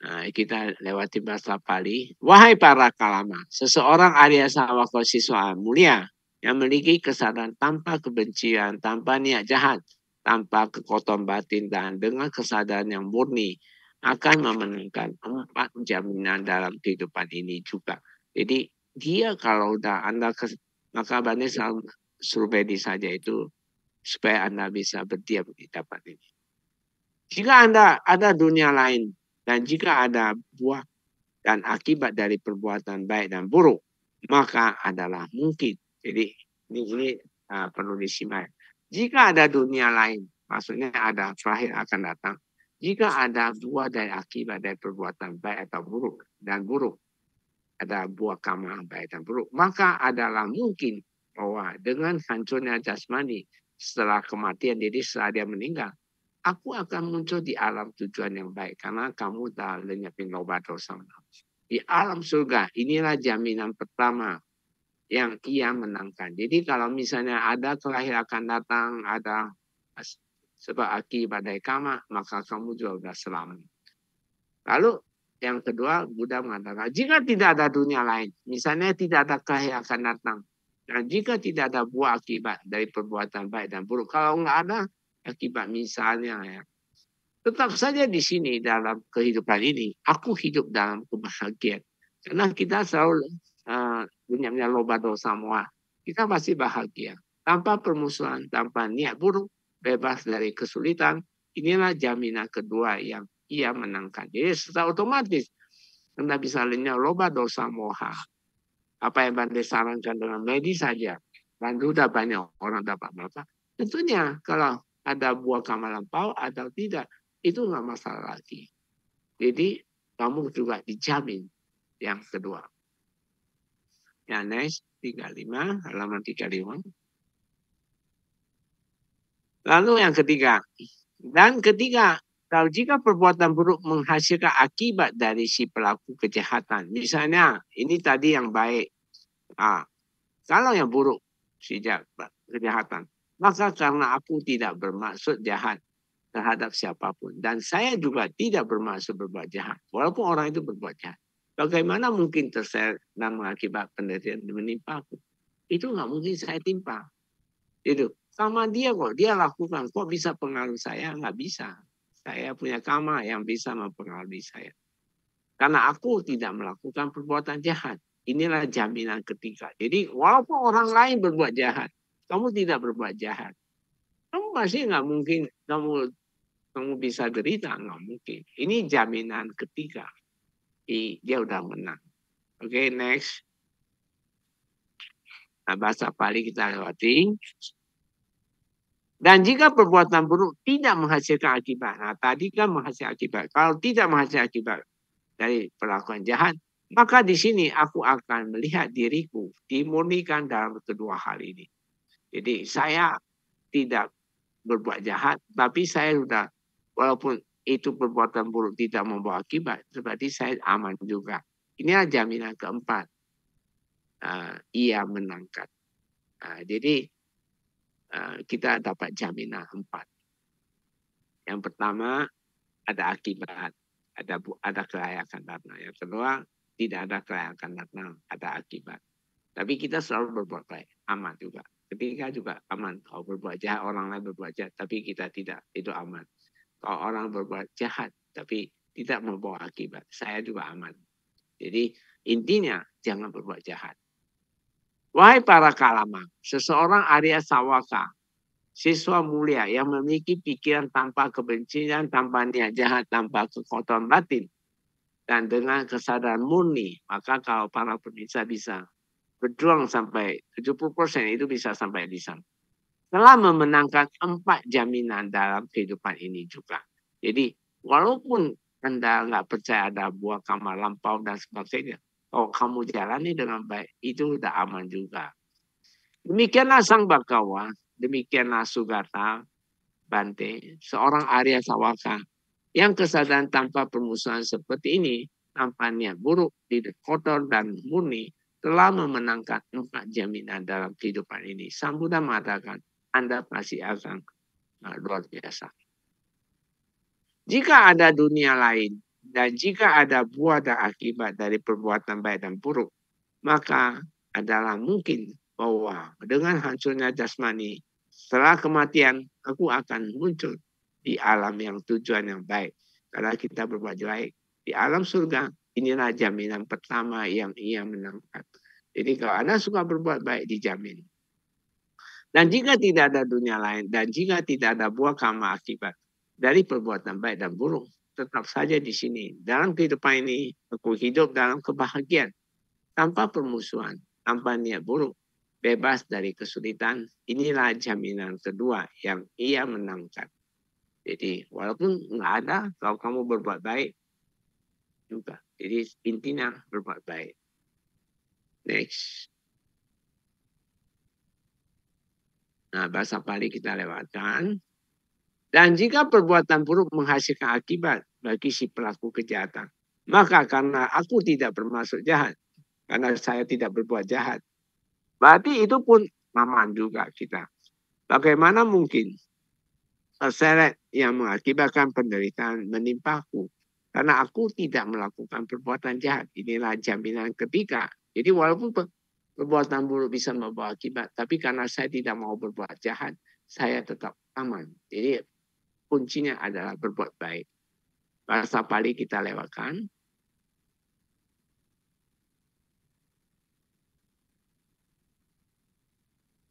Nah, kita lewati bahasa Pali. Wahai para kalama, seseorang Arya Sawaka siswa mulia yang memiliki kesadaran tanpa kebencian, tanpa niat jahat, tanpa kekotoran batin, dan dengan kesadaran yang murni akan memenangkan 4 jaminan dalam kehidupan ini juga. Jadi dia kalau udah Anda maka Bani suruh Bedi saja itu supaya Anda bisa berdiam di tempat ini. Jika Anda ada dunia lain dan jika ada buah dan akibat dari perbuatan baik dan buruk, maka adalah mungkin. Jadi ini perlu disimak. Jika ada dunia lain, maksudnya ada terakhir akan datang. Jika ada buah dari akibat dari perbuatan baik atau buruk dan buruk, ada buah karma baik dan buruk, maka adalah mungkin bahwa dengan hancurnya jasmani setelah kematian, jadi setelah dia meninggal, aku akan muncul di alam tujuan yang baik karena kamu dah lenyapin loba dosa. Di alam surga, inilah jaminan pertama yang ia menangkan. Jadi kalau misalnya ada kelahiran akan datang, ada sebab akibat dari karma, maka kamu juga sudah selamat. Lalu yang kedua, Buddha mengatakan, jika tidak ada dunia lain, misalnya tidak ada kelahiran akan datang, dan jika tidak ada buah akibat dari perbuatan baik dan buruk, kalau nggak ada akibat misalnya ya, tetap saja di sini dalam kehidupan ini, aku hidup dalam kebahagiaan. Karena kita selalu punya loba dosa semua, kita pasti bahagia. Tanpa permusuhan, tanpa niat buruk, bebas dari kesulitan, inilah jaminan kedua yang ia menangkan. Jadi secara otomatis, Anda bisa lenyap loba dosa moha. Apa yang Bante sarankan dengan medis saja, dan sudah banyak orang dapat manfaat. Tentunya kalau ada buah karma lampau atau tidak, itu nggak masalah lagi. Jadi kamu juga dijamin yang kedua. Ya, next 35, halaman 35. Lalu yang ketiga. Dan ketiga, kalau jika perbuatan buruk menghasilkan akibat dari si pelaku kejahatan. Misalnya, ini tadi yang baik. Kalau yang buruk, si kejahatan. Maka karena aku tidak bermaksud jahat terhadap siapapun. Dan saya juga tidak bermaksud berbuat jahat. Walaupun orang itu berbuat jahat. Bagaimana mungkin terseret dan mengakibat penderitaan menimpa aku? Itu nggak mungkin saya timpa. Itu sama dia kok, dia lakukan. Kok bisa pengaruh saya? Nggak bisa. Saya punya karma yang bisa mempengaruhi saya. Karena aku tidak melakukan perbuatan jahat. Inilah jaminan ketiga. Jadi walaupun orang lain berbuat jahat, kamu tidak berbuat jahat. Kamu pasti nggak mungkin kamu bisa derita, nggak mungkin. Ini jaminan ketiga. Dia udah menang. Oke, next. Nah, bahasa Pali kita lewati. Dan jika perbuatan buruk tidak menghasilkan akibat. Nah, tadi kan menghasilkan akibat. Kalau tidak menghasilkan akibat dari perlakuan jahat, maka di sini aku akan melihat diriku dimurnikan dalam kedua hal ini. Jadi saya tidak berbuat jahat, tapi saya sudah, walaupun itu perbuatan buruk tidak membawa akibat, berarti saya aman juga. Inilah jaminan keempat. Ia menangkan. Jadi kita dapat jaminan 4. Yang pertama ada akibat, ada kelayakan datang. Yang kedua tidak ada kelayakan datang, ada akibat. Tapi kita selalu berbuat baik, aman juga. Ketiga juga aman. Kalau berbuat jahat, orang lain berbuat jahat, tapi kita tidak, itu aman. Kalau orang berbuat jahat, tapi tidak membawa akibat, saya juga aman. Jadi intinya jangan berbuat jahat. Wahai para kalama, seseorang Arya Sawaka, siswa mulia yang memiliki pikiran tanpa kebencian, tanpa niat jahat, tanpa kekotoran batin, dan dengan kesadaran murni, maka kalau para pemirsa bisa berjuang sampai 70% itu bisa sampai di sana. Telah memenangkan 4 jaminan dalam kehidupan ini juga. Jadi walaupun Anda nggak percaya ada buah karma lampau dan sebagainya, kalau kamu jalani dengan baik, itu udah aman juga. Demikianlah Sang Bhagawa, demikianlah Sugata, Bante, seorang Arya Sawaka yang kesadaran tanpa permusuhan seperti ini, tanpa niat buruk, tidak kotor dan murni, telah memenangkan 4 jaminan dalam kehidupan ini. Sang Buddha mengatakan, Anda pasti akan luar biasa. Jika ada dunia lain, dan jika ada buah dan akibat dari perbuatan baik dan buruk, maka adalah mungkin bahwa dengan hancurnya jasmani, setelah kematian, aku akan muncul di alam yang tujuan yang baik. Karena kita berbuat baik di alam surga, inilah jaminan pertama yang ia menangkan. Jadi kalau Anda suka berbuat baik, dijamin. Dan jika tidak ada dunia lain, dan jika tidak ada buah karma akibat dari perbuatan baik dan buruk, tetap saja di sini. Dalam kehidupan ini, aku hidup dalam kebahagiaan, tanpa permusuhan, tanpa niat buruk, bebas dari kesulitan. Inilah jaminan kedua yang ia menangkan. Jadi walaupun nggak ada, kalau kamu berbuat baik juga. Jadi intinya berbuat baik. Next. Nah, bahasa Pali kita lewatkan. Dan jika perbuatan buruk menghasilkan akibat bagi si pelaku kejahatan, maka karena aku tidak bermaksud jahat, karena saya tidak berbuat jahat, berarti itu pun aman juga kita. Bagaimana mungkin terseret yang mengakibatkan penderitaan menimpaku? Karena aku tidak melakukan perbuatan jahat. Inilah jaminan ketiga. Jadi walaupun perbuatan buruk bisa membawa akibat, tapi karena saya tidak mau berbuat jahat, saya tetap aman. Jadi kuncinya adalah berbuat baik. Bahasa Pali kita lewatkan.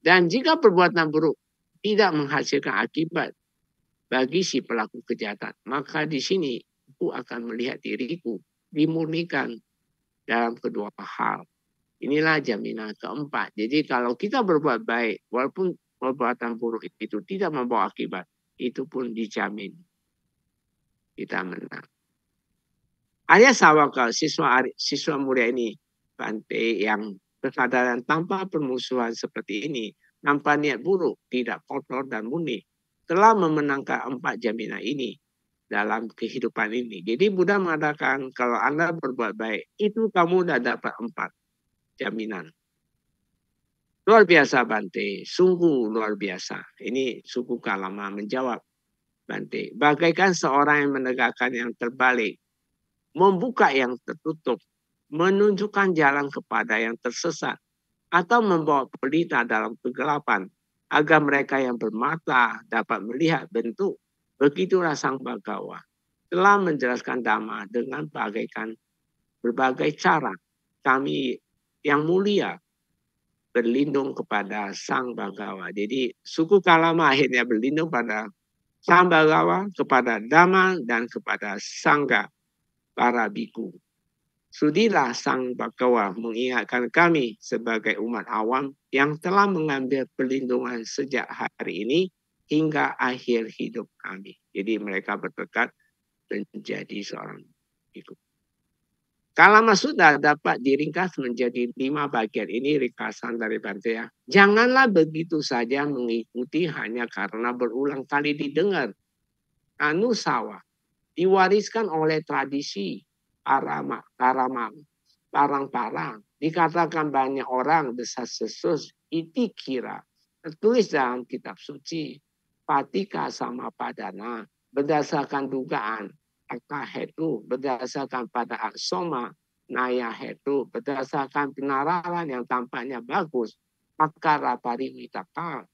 Dan jika perbuatan buruk tidak menghasilkan akibat bagi si pelaku kejahatan, maka di sini aku akan melihat diriku dimurnikan dalam kedua hal. Inilah jaminan keempat. Jadi kalau kita berbuat baik, walaupun perbuatan buruk itu tidak membawa akibat, itu pun dijamin kita menang. Arya Sawaka, siswa mulia ini, Bante, yang kesadaran tanpa permusuhan seperti ini, tanpa niat buruk, tidak kotor dan murni, telah memenangkan 4 jaminan ini dalam kehidupan ini. Jadi Buddha mengatakan kalau Anda berbuat baik, itu kamu sudah dapat 4 jaminan. Luar biasa Bante, sungguh luar biasa. Ini suku Kalama menjawab Bante, bagaikan seorang yang menegakkan yang terbalik, membuka yang tertutup, menunjukkan jalan kepada yang tersesat, atau membawa pelita dalam kegelapan, agar mereka yang bermata dapat melihat bentuk. Begitulah Sang Bhagawa telah menjelaskan Dhamma dengan berbagai cara. Kami yang mulia berlindung kepada Sang Bhagawa. Jadi suku Kalama akhirnya berlindung pada Sang Bhagawa, kepada Dhamma, dan kepada Sangha, para biku. Sudilah Sang Bhagawa mengingatkan kami sebagai umat awam yang telah mengambil perlindungan sejak hari ini hingga akhir hidup kami. Jadi mereka bertekad menjadi seorang biku. Kalama Sutta dapat diringkas menjadi 5 bagian. Ini ringkasan dari Bante ya. Janganlah begitu saja mengikuti hanya karena berulang kali didengar. Anusawa diwariskan oleh tradisi parang-parang. Dikatakan banyak orang desas-desus, iti kira. Tertulis dalam kitab suci. Patika sama padana. Berdasarkan dugaan. Aka hetu. Berdasarkan pada aksoma. Naya hetu. Berdasarkan penararan yang tampaknya bagus. Akara pariwitaka.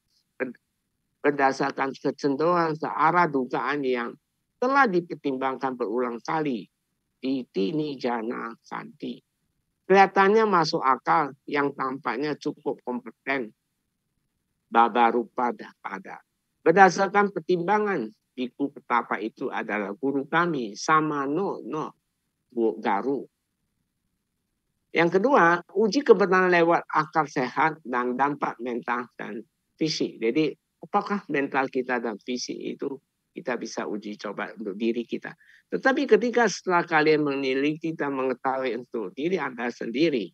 Berdasarkan kecenderungan ke arah dugaan yang telah dipertimbangkan berulang kali. Iti nijana santi. Kelihatannya masuk akal yang tampaknya cukup kompeten. Baba rupa pada. Berdasarkan pertimbangan, biku petapa itu adalah guru kami. Sama no garu. Yang kedua, uji kebenaran lewat akal sehat dan dampak mental dan fisik. Jadi apakah mental kita dan fisik itu kita bisa uji coba untuk diri kita. Tetapi ketika setelah kalian meneliti dan mengetahui untuk diri Anda sendiri.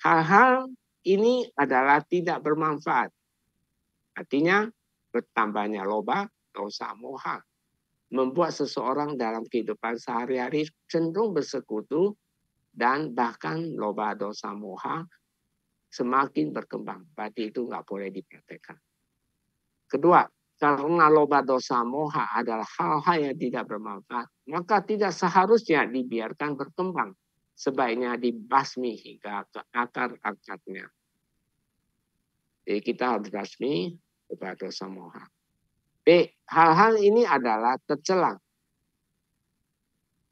Hal-hal ini adalah tidak bermanfaat. Artinya bertambahnya loba, dosa, moha membuat seseorang dalam kehidupan sehari-hari cenderung bersekutu dan bahkan loba, dosa, moha semakin berkembang. Berarti itu nggak boleh dipraktekkan. Kedua, karena loba, dosa, moha adalah hal-hal yang tidak bermanfaat, maka tidak seharusnya dibiarkan berkembang. Sebaiknya dibasmi hingga ke akar-akarnya. Jadi kita harus basmi loba, dosa, moha. B. Hal-hal ini adalah tercela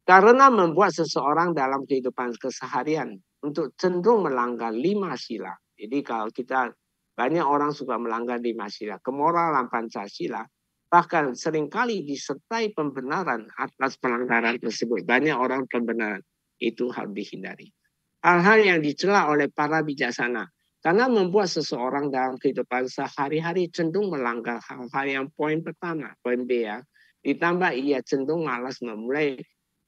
karena membuat seseorang dalam kehidupan keseharian untuk cenderung melanggar 5 sila. Jadi kalau kita banyak orang suka melanggar 5 sila, kemoralan Pancasila, bahkan seringkali disertai pembenaran atas pelanggaran tersebut. Banyak orang pembenaran itu harus dihindari. Hal-hal yang dicela oleh para bijaksana karena membuat seseorang dalam kehidupan sehari-hari cenderung melanggar hal-hal yang poin pertama, poin B ya. Ditambah ia cenderung malas memulai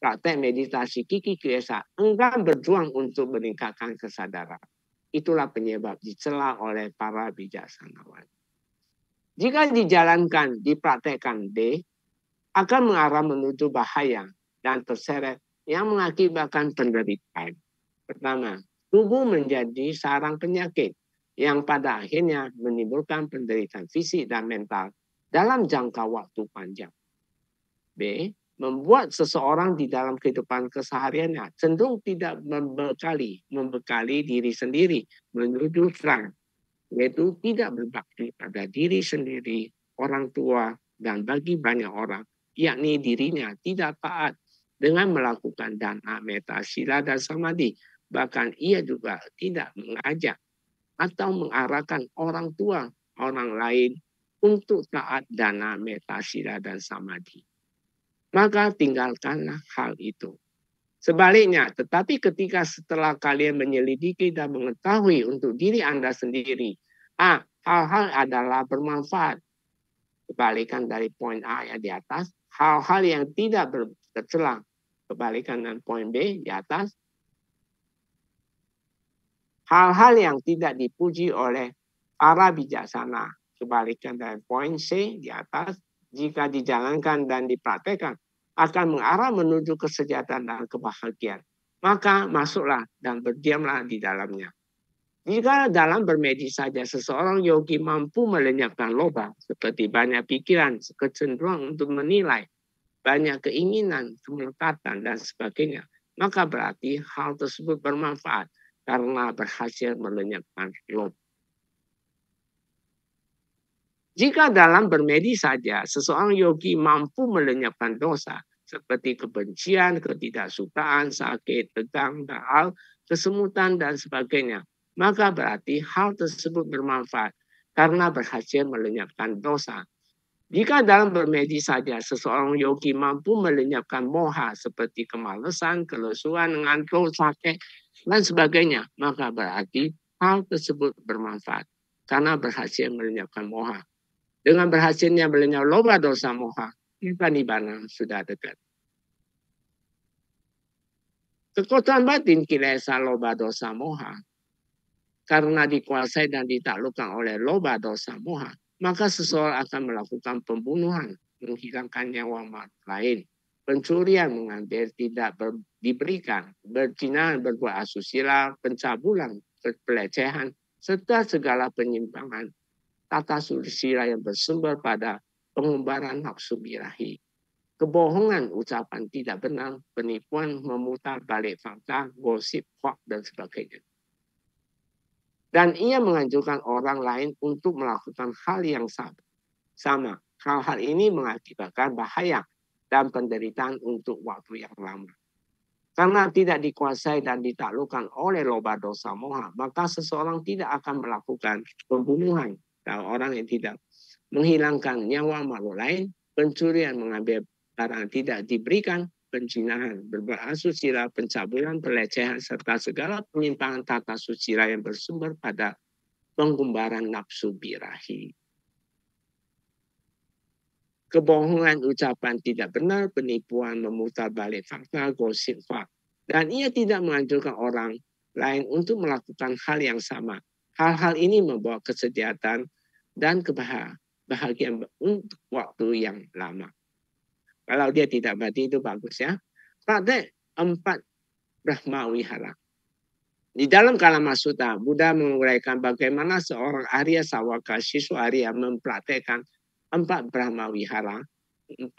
praktek meditasi kiki kiesa, enggan berjuang untuk meningkatkan kesadaran. Itulah penyebab dicela oleh para bijaksanawan. Jika dijalankan, dipraktekkan D, akan mengarah menuju bahaya dan terseret yang mengakibatkan penderitaan. Pertama, tubuh menjadi sarang penyakit yang pada akhirnya menimbulkan penderitaan fisik dan mental dalam jangka waktu panjang. B, membuat seseorang di dalam kehidupan kesehariannya cenderung tidak membekali diri sendiri menuju terang, yaitu tidak berbakti pada diri sendiri, orang tua, dan bagi banyak orang, yakni dirinya tidak taat dengan melakukan dana, meta, sila, dan samadhi. Bahkan ia juga tidak mengajak atau mengarahkan orang tua, orang lain untuk taat dana, meta, sila, dan samadhi. Maka tinggalkanlah hal itu. Sebaliknya, tetapi ketika setelah kalian menyelidiki dan mengetahui untuk diri Anda sendiri, hal-hal adalah bermanfaat. Kebalikan dari poin A yang di atas, hal-hal yang tidak tercela. Kebalikan dengan poin B di atas, hal-hal yang tidak dipuji oleh para bijaksana. Kebalikan dari poin C di atas, jika dijalankan dan dipraktekkan, akan mengarah menuju kesejahteraan dan kebahagiaan. Maka masuklah dan berdiamlah di dalamnya. Jika dalam bermeditasi saja seseorang yogi mampu melenyapkan loba, seperti banyak pikiran, kecenderungan untuk menilai, banyak keinginan, kemelekatan, dan sebagainya, maka berarti hal tersebut bermanfaat karena berhasil melenyapkan loba. Jika dalam bermeditasi saja seseorang yogi mampu melenyapkan dosa seperti kebencian, ketidaksukaan, sakit, tegang, daal, kesemutan, dan sebagainya, maka berarti hal tersebut bermanfaat karena berhasil melenyapkan dosa. Jika dalam bermeditasi saja seseorang yogi mampu melenyapkan moha seperti kemalasan, kelesuan, ngantuk, sakit, dan sebagainya, maka berarti hal tersebut bermanfaat karena berhasil melenyapkan moha. Dengan berhasilnya melenyap loba, dosa, moha, nibbana sudah dekat. Kekuatan batin kilesa, loba, dosa, moha, karena dikuasai dan ditaklukkan oleh loba, dosa, moha, maka seseorang akan melakukan pembunuhan, menghilangkan nyawa lain, pencurian, mengambil tidak diberikan, berzinahan, berbuat asusila, pencabulan, pelecehan, serta segala penyimpangan tata susila yang bersumber pada pengumbaran nafsu birahi. Kebohongan, ucapan tidak benar, penipuan, memutar balik fakta, gosip, hoax, dan sebagainya. Dan ia menganjurkan orang lain untuk melakukan hal yang sama. Hal-hal ini mengakibatkan bahaya dan penderitaan untuk waktu yang lama. Karena tidak dikuasai dan ditaklukkan oleh loba, dosa, moha, maka seseorang tidak akan melakukan pembunuhan. Kalau orang yang tidak menghilangkan nyawa makhluk lain, pencurian, mengambil barang tidak diberikan, perzinahan, berbuat asusila, pencabulan, pelecehan, serta segala penyimpangan tata susila yang bersumber pada pengumbaran nafsu birahi. Kebohongan, ucapan tidak benar, penipuan, memutar balik fakta, gosip, hoax. Dan ia tidak menganjurkan orang lain untuk melakukan hal yang sama. Hal-hal ini membawa kesejahteraan dan kebahagiaan untuk waktu yang lama. Kalau dia tidak mati itu bagus ya. Praktek 4 Brahma Wihara. Di dalam Kalama Sutta, Buddha menguraikan bagaimana seorang Arya Sawaka, siswa Arya mempraktekkan 4 Brahma Wihara, 4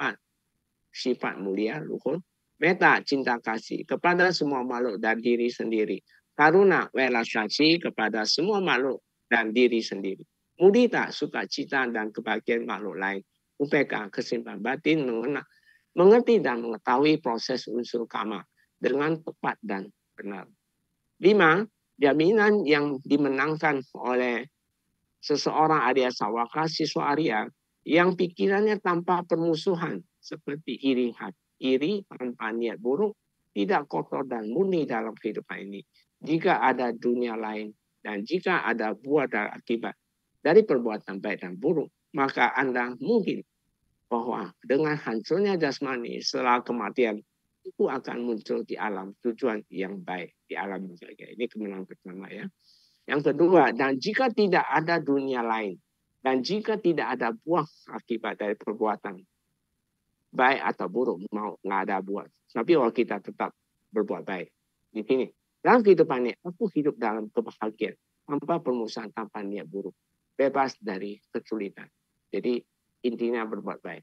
sifat mulia, luhur, metta, cinta kasih kepada semua makhluk dan diri sendiri, karuna, welasasi kepada semua makhluk dan diri sendiri, mudita, sukacita dan kebahagiaan makhluk lain, upeka, kesimpulan batin, mengerti dan mengetahui proses unsur karma dengan tepat dan benar. 5. Jaminan yang dimenangkan oleh seseorang Arya Sawaka, siswa Arya, yang pikirannya tanpa permusuhan, seperti iri tanpa niat buruk, tidak kotor dan murni dalam kehidupan ini. Jika ada dunia lain dan jika ada buah dan akibat dari perbuatan baik dan buruk, maka Anda mungkin bahwa dengan hancurnya jasmani setelah kematian, itu akan muncul di alam tujuan yang baik, di alam bahagia. Ini kemenangan pertama ya. Yang kedua, dan jika tidak ada dunia lain, dan jika tidak ada buah akibat dari perbuatan baik atau buruk, mau nggak ada buah, tapi kalau kita tetap berbuat baik. Di sini, dalam kehidupan ini, aku hidup dalam kebahagiaan, tanpa permusuhan, tanpa niat buruk, bebas dari kesulitan. Jadi intinya berbuat baik.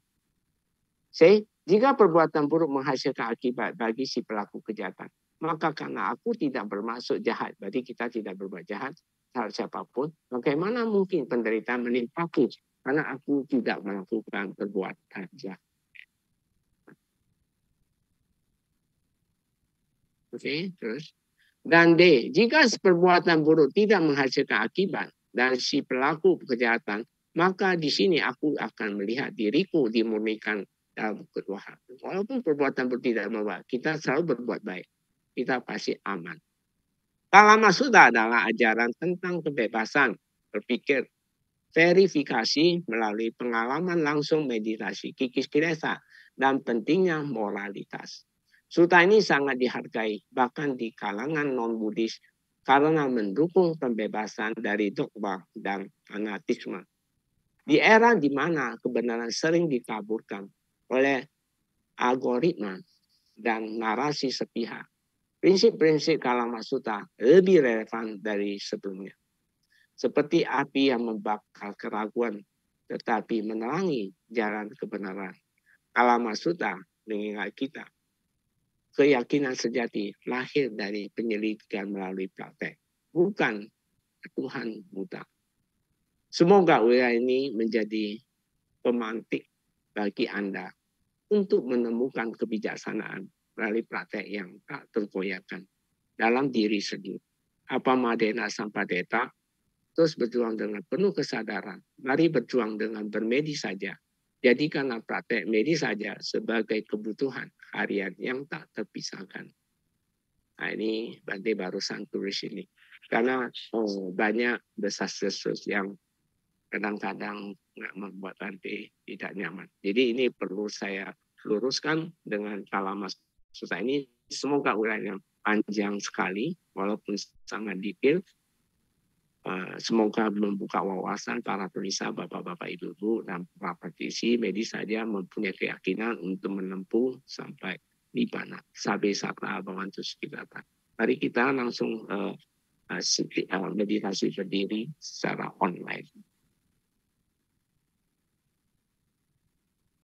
Jika perbuatan buruk menghasilkan akibat bagi si pelaku kejahatan, maka karena aku tidak bermaksud jahat, berarti kita tidak berbuat jahat terhadap siapapun, bagaimana mungkin penderitaan menimpaku karena aku tidak melakukan perbuatan jahat. Oke, terus. Dan D, jika perbuatan buruk tidak menghasilkan akibat dan si pelaku kejahatan, maka di sini aku akan melihat diriku dimurnikan dalam kedua hal. Walaupun perbuatan buruk tidak membaik, kita selalu berbuat baik. Kita pasti aman. Kalama Sutta adalah ajaran tentang kebebasan berpikir, verifikasi melalui pengalaman langsung meditasi, kikis kilesa, dan pentingnya moralitas. Sutta ini sangat dihargai bahkan di kalangan non-Buddhis karena mendukung pembebasan dari dogma dan fanatisme. Di era di mana kebenaran sering dikaburkan oleh algoritma dan narasi sepihak, prinsip-prinsip Kalama Sutta lebih relevan dari sebelumnya. Seperti api yang membakar keraguan tetapi menerangi jalan kebenaran. Kalama Sutta mengingat kita, keyakinan sejati lahir dari penyelidikan melalui praktek, bukan Tuhan buta. Semoga uraian ini menjadi pemantik bagi Anda untuk menemukan kebijaksanaan melalui praktek yang tak tergoyahkan dalam diri sendiri. Apa madena sampadeta, terus berjuang dengan penuh kesadaran. Mari berjuang dengan bermedis saja. Jadikanlah praktek medis saja sebagai kebutuhan harian yang tak terpisahkan. Nah ini Bante barusan tulis ini. Karena banyak desas-desus yang kadang-kadang nggak membuat Bante tidak nyaman. Jadi ini perlu saya luruskan dengan Kalama Sutta ini. Semoga uraian yang panjang sekali, walaupun sangat detail. Semoga membuka wawasan para pemirsa, bapak-bapak, ibu-ibu, dan para praktisi medis saja mempunyai keyakinan untuk menempuh sampai nibbana. Sabe sata bawantu sikidata. Mari kita langsung meditasi berdiri secara online.